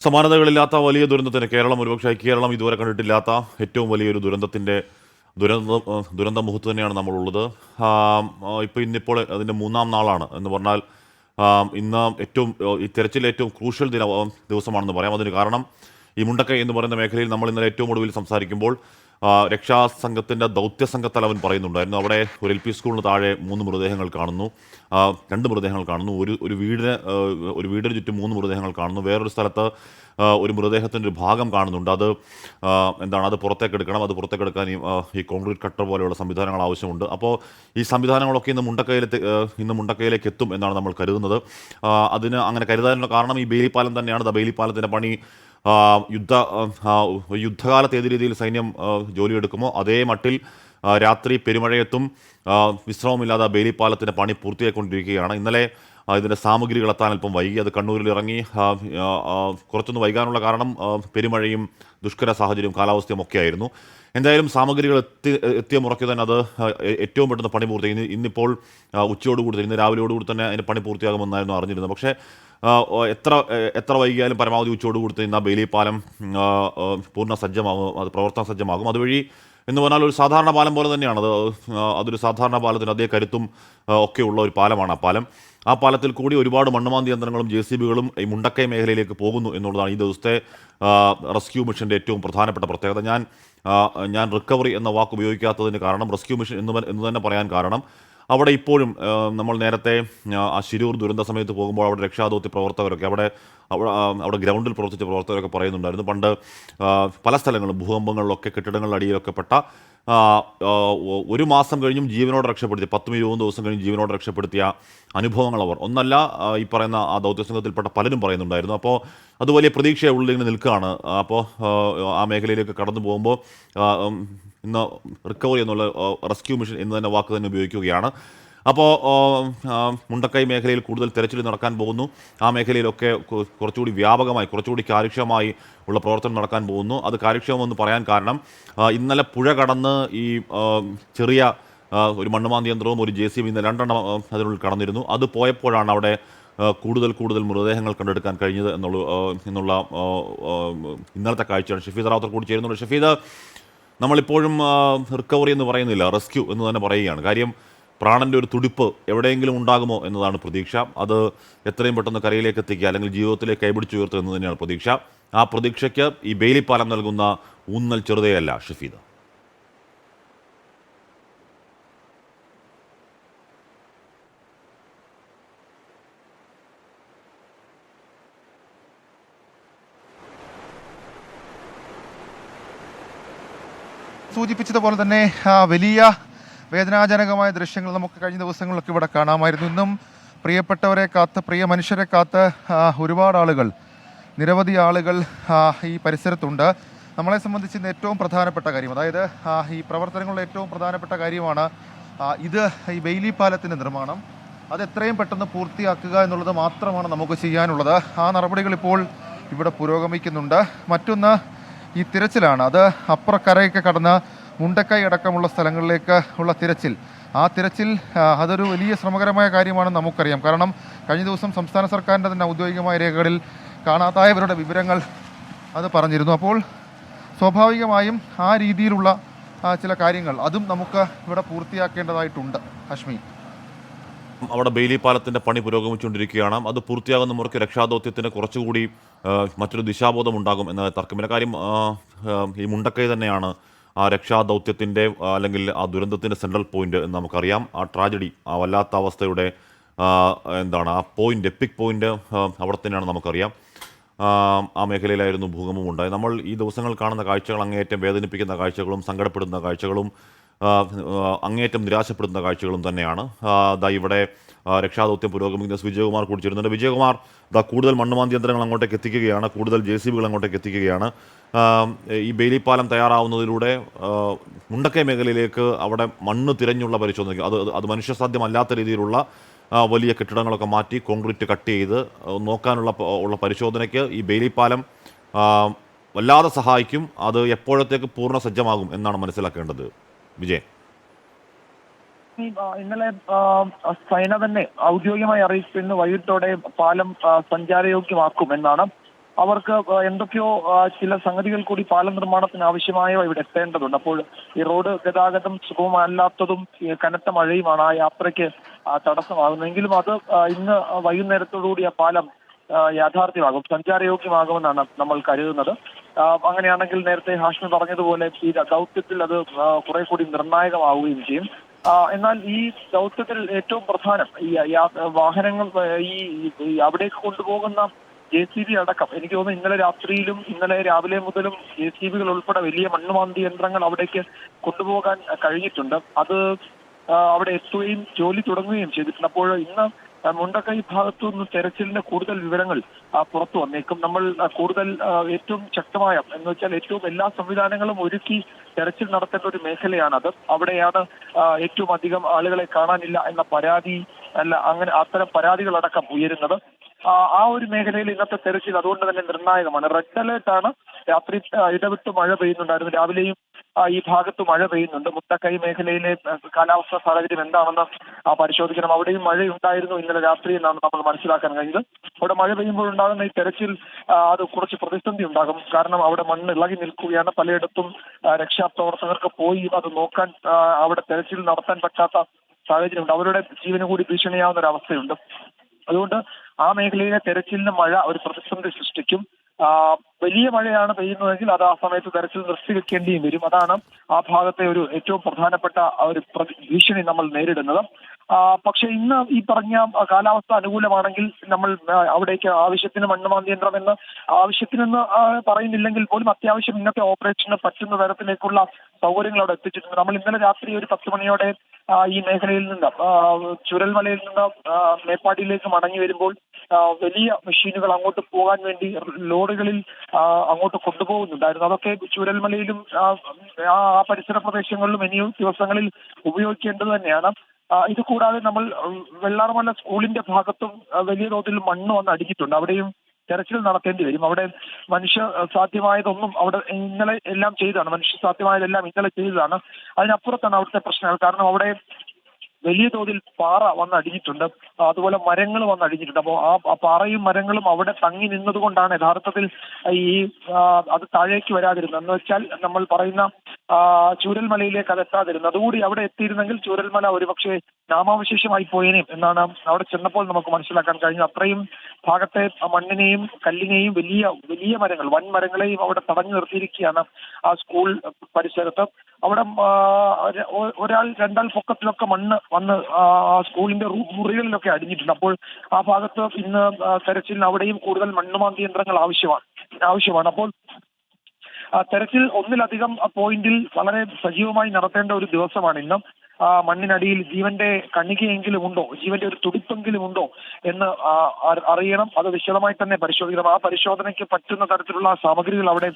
സമാനതകളില്ലാത്ത വലിയ ദുരന്തത്തിന് കേരളം ഒരുപക്ഷെ കേരളം ഇതുവരെ കണ്ടിട്ടില്ലാത്ത ഏറ്റവും വലിയൊരു ദുരന്ത മുഹൂർത്തം തന്നെയാണ് നമ്മളുള്ളത്. ഇന്നിപ്പോൾ അതിൻ്റെ മൂന്നാം നാളാണ് എന്ന് പറഞ്ഞാൽ ഇന്ന് ഏറ്റവും ഈ തെരച്ചിൽ ഏറ്റവും ക്രൂഷ്യൽ ദിവസമാണെന്ന് പറയാം. അതിന് കാരണം ഈ മുണ്ടക്കൈ എന്ന് പറയുന്ന മേഖലയിൽ നമ്മൾ ഇന്നലെ ഏറ്റവും ഒടുവിൽ സംസാരിക്കുമ്പോൾ രക്ഷാസംഘത്തിൻ്റെ ദൗത്യസംഘ തലവൻ പറയുന്നുണ്ടായിരുന്നു, അവിടെ ഒരു LP സ്കൂളിന് താഴെ 3 മൃതദേഹങ്ങൾ കാണുന്നു, 2 മൃതദേഹങ്ങൾ കാണുന്നു, ഒരു വീടിന് ചുറ്റും 3 മൃതദേഹങ്ങൾ കാണുന്നു, വേറൊരു സ്ഥലത്ത് ഒരു മൃതദേഹത്തിൻ്റെ ഒരു ഭാഗം കാണുന്നുണ്ട്. അത് പുറത്തേക്കെടുക്കണം. അത് പുറത്തേക്കെടുക്കാൻ ഈ കോൺക്രീറ്റ് കട്ടർ പോലെയുള്ള സംവിധാനങ്ങൾ ആവശ്യമുണ്ട്. അപ്പോൾ ഈ സംവിധാനങ്ങളൊക്കെ ഇന്ന് മുണ്ടക്കയിലേക്ക് എത്തും എന്നാണ് നമ്മൾ കരുതുന്നത്. അതിന് അങ്ങനെ കരുതാനുള്ള കാരണം ഈ ബെയിലിപ്പാലം തന്നെയാണ്. ബെയിലിപ്പാലത്തിൻ്റെ പണി യുദ്ധകാലത്ത് ഏത് രീതിയിൽ സൈന്യം ജോലിയെടുക്കുമോ അതേ മട്ടിൽ രാത്രി പെരുമഴയത്തും വിശ്രമമില്ലാതെ ബെയിലിപ്പാലത്തിൻ്റെ പണി പൂർത്തിയായിക്കൊണ്ടിരിക്കുകയാണ്. ഇന്നലെ ഇതിൻ്റെ സാമഗ്രികൾ എത്താൻ അല്പം വൈകി. അത് കണ്ണൂരിൽ ഇറങ്ങി. കുറച്ചൊന്ന് വൈകാനുള്ള കാരണം പെരുമഴയും ദുഷ്കര സാഹചര്യവും കാലാവസ്ഥയും ഒക്കെ ആയിരുന്നു. എന്തായാലും സാമഗ്രികൾ എത്തിയ മുറയ്ക്ക് തന്നെ അത് ഏറ്റവും പെട്ടെന്ന് പണി പൂർത്തിയായി. ഇന്നിപ്പോൾ ഇന്ന് രാവിലെയോടുകൂടി തന്നെ അതിൻ്റെ പണി പൂർത്തിയാകുമെന്നായിരുന്നു അറിഞ്ഞിരുന്നത്. പക്ഷേ എത്ര വൈകിയാലും പരമാവധി ഉച്ചയോടുകൂടി ഇന്ന് ആ ബെയിലി പാലം പൂർണ്ണ സജ്ജമാകും, അത് പ്രവർത്തന സജ്ജമാകും. അതുവഴി എന്ന് പറഞ്ഞാൽ ഒരു സാധാരണ പാലം പോലെ തന്നെയാണ്. അതൊരു സാധാരണ പാലത്തിന് അതേ കരുത്തും ഒക്കെ ഉള്ള ഒരു പാലമാണ് ആ പാലത്തിൽ കൂടി ഒരുപാട് മണ്ണുമാന്തി യന്ത്രങ്ങളും JCBകളും ഈ മുണ്ടക്കൈ മേഖലയിലേക്ക് പോകുന്നു എന്നുള്ളതാണ് ഈ ദിവസത്തെ റെസ്ക്യൂ മിഷൻ്റെ ഏറ്റവും പ്രധാനപ്പെട്ട പ്രത്യേകത. ഞാൻ റിക്കവറി എന്ന വാക്ക് ഉപയോഗിക്കാത്തതിന് കാരണം, റെസ്ക്യൂ മിഷൻ എന്ന് തന്നെ പറയാൻ കാരണം, അവിടെ ഇപ്പോഴും നമ്മൾ നേരത്തെ ആ ശിരൂർ ദുരന്ത സമയത്ത് പോകുമ്പോൾ അവിടെ രക്ഷാദൗത്യ പ്രവർത്തകരൊക്കെ അവിടെ ഗ്രൗണ്ടിൽ പ്രവർത്തിച്ച പ്രവർത്തകരൊക്കെ പറയുന്നുണ്ടായിരുന്നു, പണ്ട് പല സ്ഥലങ്ങളും ഭൂകമ്പങ്ങളിലൊക്കെ കെട്ടിടങ്ങളുടെ അടിയിലൊക്കെ പെട്ട 1 മാസം കഴിഞ്ഞും ജീവനോടെ രക്ഷപ്പെടുത്തിയ 10-20 ദിവസം കഴിഞ്ഞ് ജീവനോടെ രക്ഷപ്പെടുത്തിയ അനുഭവങ്ങൾ ഒന്നല്ല ഈ പറയുന്ന ആ ദൗത്യസംഘത്തിൽപ്പെട്ട പലരും പറയുന്നുണ്ടായിരുന്നു. അപ്പോൾ അത് വലിയ പ്രതീക്ഷയെ ഉള്ളിങ്ങനെ നിൽക്കുകയാണ്. അപ്പോൾ ആ മേഖലയിലേക്ക് കടന്നു പോകുമ്പോൾ ഇന്ന് റിക്കവറി എന്നുള്ള റെസ്ക്യൂ മിഷൻ എന്ന് തന്നെ വാക്ക് തന്നെ ഉപയോഗിക്കുകയാണ്. അപ്പോൾ മുണ്ടക്കൈ മേഖലയിൽ കൂടുതൽ തെരച്ചിൽ നടക്കാൻ പോകുന്നു. ആ മേഖലയിലൊക്കെ കുറച്ചുകൂടി വ്യാപകമായി, കുറച്ചുകൂടി കാര്യക്ഷമമായി ഉള്ള പ്രവർത്തനം നടക്കാൻ പോകുന്നു. അത് കാര്യക്ഷമമെന്ന് പറയാൻ കാരണം, ഇന്നലെ പുഴ കടന്ന് ഈ ചെറിയ ഒരു മണ്ണുമാന്തി യന്ത്രവും ഒരു JCB ഇന്ന് 2 എണ്ണം അതിനുള്ളിൽ കടന്നിരുന്നു. അത് പോയപ്പോഴാണ് അവിടെ കൂടുതൽ മൃതദേഹങ്ങൾ കണ്ടെടുക്കാൻ കഴിഞ്ഞത് എന്നുള്ള ഇന്നലത്തെ കാഴ്ചയാണ്. ഷഫീദ് റാവുത്തർ കൂടി ചേരുന്നുണ്ട്. ഷഫീദ്, നമ്മളിപ്പോഴും റിക്കവറി എന്ന് പറയുന്നില്ല, റെസ്ക്യൂ എന്ന് തന്നെ പറയുകയാണ്. കാര്യം, പ്രാണൻ്റെ ഒരു തുടിപ്പ് എവിടെയെങ്കിലും ഉണ്ടാകുമോ എന്നതാണ് പ്രതീക്ഷ. അത് എത്രയും പെട്ടെന്ന് കരയിലേക്ക് എത്തിക്കുക, അല്ലെങ്കിൽ ജീവിതത്തിലേക്ക് കൈപിടിച്ചുയർത്തുക എന്ന് തന്നെയാണ് പ്രതീക്ഷ. ആ പ്രതീക്ഷയ്ക്ക് ഈ ബെയിലിപ്പാലം നൽകുന്ന ഊന്നൽ ചെറുതയല്ല ഷഫീദ്. സൂചിപ്പിച്ചതുപോലെ തന്നെ വലിയ വേദനാജനകമായ ദൃശ്യങ്ങൾ നമുക്ക് കഴിഞ്ഞ ദിവസങ്ങളിലൊക്കെ ഇവിടെ കാണാമായിരുന്നു. ഇന്നും പ്രിയപ്പെട്ടവരെ കാത്ത്, പ്രിയ മനുഷ്യരെ കാത്ത് ഒരുപാട് ആളുകൾ, നിരവധി ആളുകൾ ഈ പരിസരത്തുണ്ട്. നമ്മളെ സംബന്ധിച്ച് ഇന്ന് ഏറ്റവും പ്രധാനപ്പെട്ട കാര്യം, അതായത് ഈ പ്രവർത്തനങ്ങളുടെ ഏറ്റവും പ്രധാനപ്പെട്ട കാര്യമാണ് ഈ ബെയിലി പാലത്തിൻ്റെ നിർമ്മാണം. അത് എത്രയും പെട്ടെന്ന് പൂർത്തിയാക്കുക എന്നുള്ളത് മാത്രമാണ് നമുക്ക് ചെയ്യാനുള്ളത്. ആ നടപടികൾ ഇപ്പോൾ ഇവിടെ പുരോഗമിക്കുന്നുണ്ട്. മറ്റൊന്ന് ഈ തിരച്ചിലാണ്. അത് അപ്പുറക്കരയൊക്കെ കടന്ന് മുണ്ടക്കൈ അടക്കമുള്ള സ്ഥലങ്ങളിലേക്ക് ഉള്ള തിരച്ചിൽ. ആ തിരച്ചിൽ അതൊരു വലിയ ശ്രമകരമായ കാര്യമാണെന്ന് നമുക്കറിയാം. കാരണം കഴിഞ്ഞ ദിവസം സംസ്ഥാന സർക്കാരിൻ്റെ തന്നെ ഔദ്യോഗികമായ രേഖകളിൽ കാണാതായവരുടെ വിവരങ്ങൾ അത് പറഞ്ഞിരുന്നു. അപ്പോൾ സ്വാഭാവികമായും ആ രീതിയിലുള്ള ചില കാര്യങ്ങൾ അതും നമുക്ക് ഇവിടെ പൂർത്തിയാക്കേണ്ടതായിട്ടുണ്ട്. ഹാഷ്മി, അവിടെ ബെയിലി പാലത്തിൻ്റെ പണി പുരോഗമിച്ചുകൊണ്ടിരിക്കുകയാണ്. അത് പൂർത്തിയാകുന്ന മുറയ്ക്ക് രക്ഷാദൗത്യത്തിന് കുറച്ചുകൂടി മറ്റൊരു ദിശാബോധം ഉണ്ടാകും എന്ന തർക്കമില്ല. കാര്യം, ഈ മുണ്ടക്കൈ തന്നെയാണ് ആ രക്ഷാദൗത്യത്തിൻ്റെ അല്ലെങ്കിൽ ആ ദുരന്തത്തിൻ്റെ സെൻട്രൽ പോയിന്റ് എന്ന് നമുക്കറിയാം. ആ ട്രാജഡി, ആ വല്ലാത്ത അവസ്ഥയുടെ ആ പോയിന്റ്, എപ്പിക് പോയിന്റ് അവിടെ തന്നെയാണ് നമുക്കറിയാം. ആ മേഖലയിലായിരുന്നു ഭൂകമ്പം ഉണ്ടായത്. നമ്മൾ ഈ ദിവസങ്ങൾ കാണുന്ന കാഴ്ചകൾ അങ്ങേയറ്റം വേദനിപ്പിക്കുന്ന കാഴ്ചകളും സങ്കടപ്പെടുന്ന കാഴ്ചകളും അങ്ങേയറ്റം നിരാശപ്പെടുത്തുന്ന കാഴ്ചകളും തന്നെയാണ്. ഇവിടെ രക്ഷാദൗത്യം പുരോഗമിക്കുന്ന വിജയകുമാർ കൂടി ചേരുന്നുണ്ട്. വിജയകുമാർ, കൂടുതൽ മണ്ണുമാന്തി യന്ത്രങ്ങൾ അങ്ങോട്ടേക്ക് എത്തിക്കുകയാണ്, കൂടുതൽ JCBകൾ അങ്ങോട്ടേക്ക് എത്തിക്കുകയാണ്. ഈ ബെയിലി പാലം തയ്യാറാവുന്നതിലൂടെ മുണ്ടക്കൈ മേഖലയിലേക്ക് അവിടെ മണ്ണ് തിരഞ്ഞുള്ള പരിശോധന, അത് മനുഷ്യസാധ്യമല്ലാത്ത രീതിയിലുള്ള വലിയ കെട്ടിടങ്ങളൊക്കെ മാറ്റി കോൺക്രീറ്റ് കട്ട് ചെയ്ത് നോക്കാനുള്ള പരിശോധനയ്ക്ക് ഈ ബെയിലി പാലം വല്ലാതെ സഹായിക്കും. അത് എപ്പോഴത്തേക്ക് പൂർണ്ണ സജ്ജമാകും എന്നാണ് മനസ്സിലാക്കേണ്ടത് വിജയ്? ഇന്നലെ സൈന തന്നെ ഔദ്യോഗികമായി അറിയിച്ചു, ഇന്ന് വൈകിട്ടോടെ പാലം സഞ്ചാരയോഗ്യമാക്കും എന്നാണ്. അവർക്ക് എന്തൊക്കെയോ ചില സംഗതികൾ കൂടി പാലം നിർമ്മാണത്തിന് ആവശ്യമായവ ഇവിടെ എത്തേണ്ടതുണ്ട്. അപ്പോൾ ഈ റോഡ് ഗതാഗതം സുഗമമല്ലാത്തതും കനത്ത മഴയുമാണ് ആ യാത്രയ്ക്ക് തടസ്സമാകുന്നതെങ്കിലും അത് ഇന്ന് വൈകുന്നേരത്തോടുകൂടി ആ പാലം യാഥാർത്ഥ്യമാകും, സഞ്ചാരയോഗ്യമാകുമെന്നാണ് നമ്മൾ കരുതുന്നത്. അങ്ങനെയാണെങ്കിൽ നേരത്തെ ഹാഷ്മി പറഞ്ഞതുപോലെ ഈ ദൗത്യത്തിൽ അത് കുറെ കൂടി നിർണായകമാവുകയും ചെയ്യും. എന്നാൽ ഈ ദൗത്യത്തിൽ ഏറ്റവും പ്രധാനം ഈ വാഹനങ്ങൾ ഈ അവിടേക്ക് കൊണ്ടുപോകുന്ന JCB അടക്കം എനിക്ക് തോന്നുന്നു ഇന്നലെ രാത്രിയിലും ഇന്നലെ രാവിലെ മുതലും JCBകൾ ഉൾപ്പെടെ വലിയ മണ്ണുമാന്തി യന്ത്രങ്ങൾ അവിടേക്ക് കൊണ്ടുപോകാൻ കഴിഞ്ഞിട്ടുണ്ട്. അത് അവിടെ എത്തുകയും ജോലി തുടങ്ങുകയും ചെയ്തിട്ടുണ്ട്. അപ്പോൾ ഇന്ന് മുണ്ടക്കൈ ഭാഗത്തു നിന്ന് തെരച്ചിലിന്റെ കൂടുതൽ വിവരങ്ങൾ പുറത്തു വന്നേക്കും. നമ്മൾ കൂടുതൽ ഏറ്റവും ശക്തമായ എന്ന് വെച്ചാൽ ഏറ്റവും എല്ലാ സംവിധാനങ്ങളും ഒരുക്കി തെരച്ചിൽ നടത്തേണ്ട ഒരു മേഖലയാണത്. അവിടെയാണ് ഏറ്റവും അധികം ആളുകളെ കാണാനില്ല എന്ന പരാതി അങ്ങനെ അത്തരം പരാതികളടക്കം ഉയരുന്നത്. ആ ഒരു മേഖലയിൽ ഇന്നത്തെ തെരച്ചിൽ അതുകൊണ്ട് തന്നെ നിർണായകമാണ്. റെഡ് അലേർട്ടാണ്. രാത്രി ഇടവിട്ട് മഴ പെയ്യുന്നുണ്ടായിരുന്നു. രാവിലെയും ഈ ഭാഗത്ത് മഴ പെയ്യുന്നുണ്ട്. മുണ്ടക്കൈ മേഖലയിലെ കാലാവസ്ഥാ സാഹചര്യം എന്താണെന്ന് പരിശോധിക്കണം. അവിടെയും മഴയുണ്ടായിരുന്നു ഇന്നലെ രാത്രി എന്നാണ് നമ്മൾ മനസ്സിലാക്കാൻ കഴിഞ്ഞത്. അവിടെ മഴ പെയ്യുമ്പോൾ ഉണ്ടാകുന്ന ഈ തെരച്ചിൽ അത് കുറച്ച് പ്രതിസന്ധി ഉണ്ടാകും. കാരണം അവിടെ മണ്ണ് ഇളകി നിൽക്കുകയാണ്. പലയിടത്തും രക്ഷാപ്രവർത്തകർക്ക് പോയി അത് നോക്കാൻ അവിടെ തെരച്ചിൽ നടത്താൻ പറ്റാത്ത സാഹചര്യമുണ്ട്. അവരുടെ ജീവന് കൂടി ഭീഷണിയാവുന്ന ഒരു അവസ്ഥയുണ്ട്. അതുകൊണ്ട് ആ മേഖലയിലെ തെരച്ചിലിന് മഴ ഒരു പ്രതിസന്ധി സൃഷ്ടിക്കും. വലിയ മഴയാണ് പെയ്യുന്നതെങ്കിൽ അത് ആ സമയത്ത് തെരച്ചിൽ നിർത്തിവെക്കേണ്ടിയും വരും. അതാണ് ആ ഭാഗത്തെ ഒരു ഏറ്റവും പ്രധാനപ്പെട്ട ഒരു ഭീഷണി നമ്മൾ നേരിടുന്നത്. പക്ഷെ ഇന്ന് ഈ പറഞ്ഞ കാലാവസ്ഥ അനുകൂലമാണെങ്കിൽ നമ്മൾ അവിടേക്ക് ആവശ്യത്തിന് മണ്ണുമാന്തി യന്ത്രം എന്ന് ആവശ്യത്തിനെന്ന് പറയുന്നില്ലെങ്കിൽ പോലും അത്യാവശ്യം ഇന്നത്തെ ഓപ്പറേഷന് പറ്റുന്ന തരത്തിലേക്കുള്ള സൗകര്യങ്ങൾ അവിടെ എത്തിച്ചിട്ടുണ്ട്. നമ്മൾ ഇന്നലെ രാത്രി ഒരു 10 മണിയോടെ ഈ മേഖലയിൽ നിന്ന് ചുരൽമലയിൽ നിന്ന് മേപ്പാടിയിലേക്ക് മടങ്ങി വരുമ്പോൾ വലിയ മെഷീനുകൾ അങ്ങോട്ട് പോകാൻ വേണ്ടി ലോറികളിൽ അങ്ങോട്ട് കൊണ്ടുപോകുന്നുണ്ടായിരുന്നു. അതൊക്കെ ചുരൽമലയിലും ആ പരിസര പ്രദേശങ്ങളിലും ഇനി ദിവസങ്ങളിൽ ഉപയോഗിക്കേണ്ടത് തന്നെയാണ്. ഇത് കൂടാതെ നമ്മൾ വെള്ളാർമല സ്കൂളിന്റെ ഭാഗത്തും വലിയ തോതിൽ മണ്ണ് വന്ന് അടിച്ചിട്ടുണ്ട്. അവിടെയും തെരച്ചിൽ നടത്തേണ്ടി വരും. അവിടെ മനുഷ്യ സാധ്യമായതൊന്നും അവിടെ ഇന്നലെ എല്ലാം ചെയ്തതാണ്. മനുഷ്യ സാധ്യമായതെല്ലാം ഇന്നലെ ചെയ്തതാണ്. അതിനപ്പുറത്താണ് അവിടുത്തെ പ്രശ്നങ്ങൾ. കാരണം അവിടെ വലിയ തോതിൽ പാറ വന്ന് അടിഞ്ഞിട്ടുണ്ട്. അതുപോലെ മരങ്ങൾ വന്ന് അടിഞ്ഞിട്ടുണ്ട്. അപ്പോൾ ആ പാറയും മരങ്ങളും അവിടെ തങ്ങി നിന്നതുകൊണ്ടാണ് യഥാർത്ഥത്തിൽ ഈ അത് താഴേക്ക് വരാതിരുന്നത്. എന്ന് വെച്ചാൽ നമ്മൾ പറയുന്ന ചൂരൽമലയിലേക്ക് അത് എത്താതിരുന്നത്. അതുകൂടി അവിടെ എത്തിയിരുന്നെങ്കിൽ ചൂരൽമല ഒരുപക്ഷെ നാമാവശേഷമായി പോയേനെയും എന്നാണ് അവിടെ ചെന്നപ്പോൾ നമുക്ക് മനസ്സിലാക്കാൻ കഴിഞ്ഞത്. അത്രയും ഭാഗത്തെ മണ്ണിനെയും കല്ലിനെയും വലിയ വലിയ മരങ്ങൾ വൻ മരങ്ങളെയും അവിടെ തടഞ്ഞു നിർത്തിയിരിക്കുകയാണ് ആ സ്കൂൾ പരിസരത്ത്. അവിടെ ഒരാൾ രണ്ടാൾ പൊക്കത്തിലൊക്കെ മണ്ണ് വന്ന് ആ സ്കൂളിന്റെ മുറികളിലൊക്കെ അടിഞ്ഞിട്ടുണ്ട്. അപ്പോൾ ആ ഭാഗത്ത് ഇന്ന് തെരച്ചിലിന് അവിടെയും കൂടുതൽ മണ്ണുമാന്തി യന്ത്രങ്ങൾ ആവശ്യമാണ്. അപ്പോൾ തെരച്ചിൽ ഒന്നിലധികം പോയിന്റിൽ വളരെ സജീവമായി നടത്തേണ്ട ഒരു ദിവസമാണ് ഇന്ന്. മണ്ണിനടിയിൽ ജീവന്റെ കണികയെങ്കിലും ഉണ്ടോ, ജീവന്റെ ഒരു തുടിപ്പെങ്കിലും ഉണ്ടോ എന്ന് അറിയണം. അത് വിശദമായി തന്നെ പരിശോധിക്കണം. ആ പരിശോധനയ്ക്ക് പറ്റുന്ന തരത്തിലുള്ള സാമഗ്രികൾ അവിടെ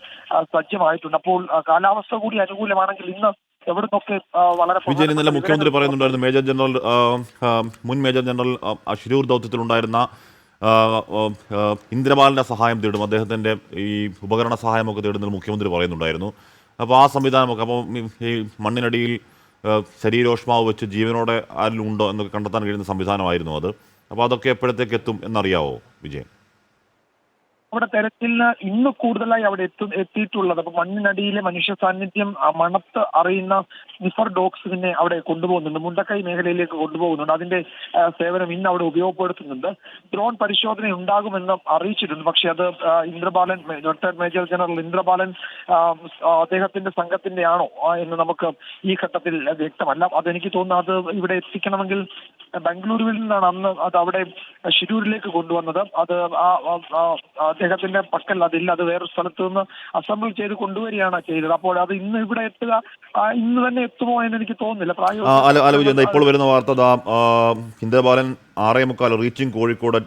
സജ്ജമായിട്ടുണ്ട്. അപ്പോൾ കാലാവസ്ഥ കൂടി അനുകൂലമാണെങ്കിൽ ഇന്ന് എവിടുന്നൊക്കെ വളരെ വിജയൻ ഇന്നലെ മുഖ്യമന്ത്രി പറയുന്നുണ്ടായിരുന്നു മുൻ മേജർ ജനറൽ ശിരൂർ ദൗത്യത്തിലുണ്ടായിരുന്ന ഇന്ദ്രപാലിൻ്റെ സഹായം തേടും, അദ്ദേഹത്തിൻ്റെ ഈ ഉപകരണ സഹായമൊക്കെ തേടുന്നതിൽ മുഖ്യമന്ത്രി പറയുന്നുണ്ടായിരുന്നു. അപ്പോൾ ആ സംവിധാനമൊക്കെ അപ്പോൾ ഈ മണ്ണിനടിയിൽ ശരീരോഷ്മാവ് വെച്ച് ജീവനോടെ ആരിലും ഉണ്ടോ എന്നൊക്കെ കണ്ടെത്താൻ കഴിയുന്ന സംവിധാനമായിരുന്നു അത്. അപ്പോൾ അതൊക്കെ എപ്പോഴത്തേക്ക് എത്തും എന്നറിയാവോ വിജയൻ? അവിടെ തെരച്ചിലിന് ഇന്ന് കൂടുതലായി അവിടെ എത്തിയിട്ടുള്ളത്. അപ്പൊ മണ്ണിനടിയിലെ മനുഷ്യ സാന്നിധ്യം മണത്ത് അറിയുന്ന സ്നിഫർ ഡോഗ്സിനെ അവിടെ കൊണ്ടുപോകുന്നുണ്ട്. മുണ്ടക്കൈ മേഖലയിലേക്ക് കൊണ്ടുപോകുന്നുണ്ട്. അതിന്റെ സേവനം ഇന്ന് അവിടെ ഉപയോഗപ്പെടുത്തുന്നുണ്ട്. ഡ്രോൺ പരിശോധന ഉണ്ടാകുമെന്ന് അറിയിച്ചിട്ടുണ്ട്. പക്ഷെ അത് Indrabalan, retired major general Indrabalan അദ്ദേഹത്തിന്റെ സംഘത്തിന്റെ ആണോ എന്ന് നമുക്ക് ഈ ഘട്ടത്തിൽ വ്യക്തമല്ല. അതെനിക്ക് തോന്നുന്നു അത് ഇവിടെ എത്തിക്കണമെങ്കിൽ ബംഗളൂരുവിൽ നിന്നാണ് അന്ന് അത് അവിടെ ഷിരൂരിലേക്ക് കൊണ്ടുവന്നത്. അത് അദ്ദേഹത്തിന്റെ പക്കൽ അതില്ല. അത് വേറൊരു സ്ഥലത്ത് നിന്ന് അസംബിൾ ചെയ്ത് കൊണ്ടുവരികയാണ് ചെയ്തത്. അപ്പോൾ അത് ഇന്ന് ഇവിടെ എത്തുക ഇന്ന് തന്നെ എത്തുമോ എന്ന് എനിക്ക് തോന്നുന്നില്ല. പ്രായോഗിക ഇപ്പോൾ വരുന്ന വാർത്ത Indrabalan 6:45 reaching Kozhikode